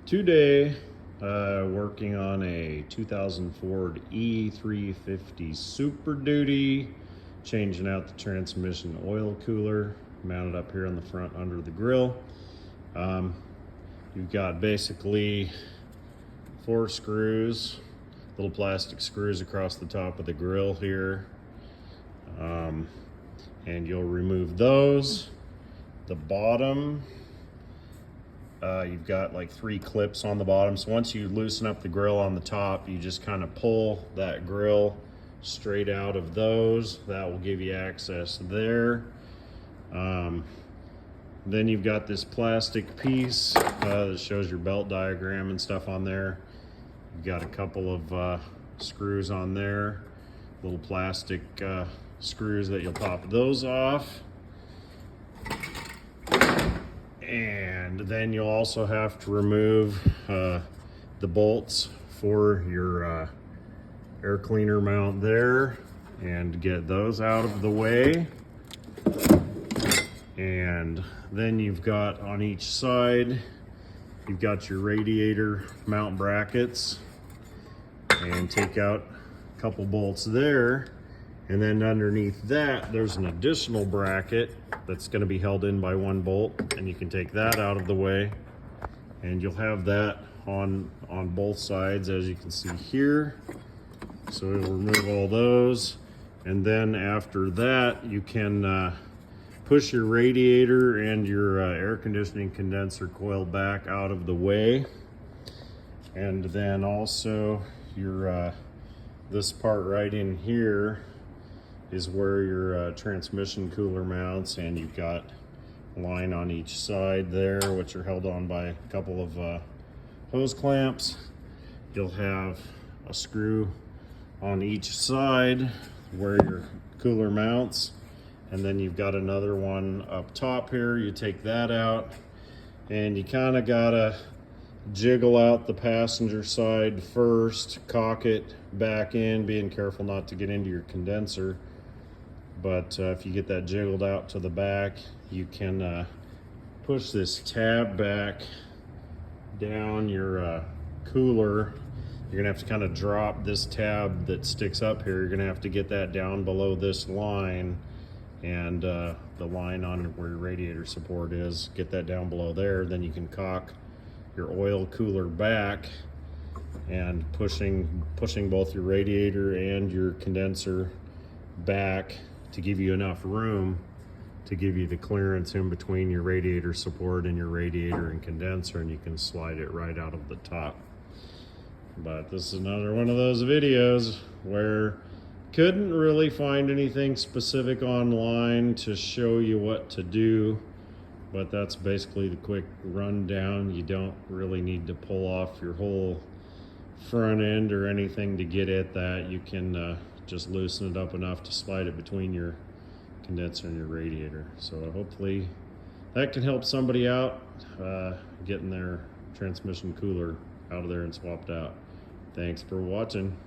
Today, working on a 2000 Ford E350 Super Duty, changing out the transmission oil cooler, mounted up here on the front under the grill. You've got basically 4 screws, little plastic screws across the top of the grill here. And you'll remove those. The bottom, you've got like 3 clips on the bottom. So once you loosen up the grill on the top, you just kind of pull that grill straight out of those. That will give you access there. Then you've got this plastic piece that shows your belt diagram and stuff on there. You've got a couple of screws on there, little plastic screws that you'll pop those off. And then you'll also have to remove the bolts for your air cleaner mount there and get those out of the way. And then you've got on each side, you've got your radiator mount brackets, and take out a couple bolts there. And then underneath that, there's an additional bracket that's going to be held in by 1 bolt, and you can take that out of the way, and you'll have that on both sides, as you can see here. So we'll remove all those, and then after that, you can push your radiator and your air conditioning condenser coil back out of the way. And then also your this part right in here is where your transmission cooler mounts, and you've got a line on each side there, which are held on by a couple of hose clamps. You'll have a screw on each side where your cooler mounts, and then you've got another one up top here. You take that out, and you kind of gotta jiggle out the passenger side first, cock it back in, being careful not to get into your condenser. But if you get that jiggled out to the back, you can push this tab back down your cooler. You're gonna have to kind of drop this tab that sticks up here. You're gonna have to get that down below this line, and the line on where your radiator support is, get that down below there. Then you can cock your oil cooler back, and pushing both your radiator and your condenser back to give you enough room to give you the clearance in between your radiator support and your radiator and condenser, and you can slide it right out of the top. But this is another one of those videos where couldn't really find anything specific online to show you what to do, but that's basically the quick rundown. You don't really need to pull off your whole front end or anything to get at that. You can just loosen it up enough to slide it between your condenser and your radiator. So hopefully that can help somebody out getting their transmission cooler out of there and swapped out. Thanks for watching.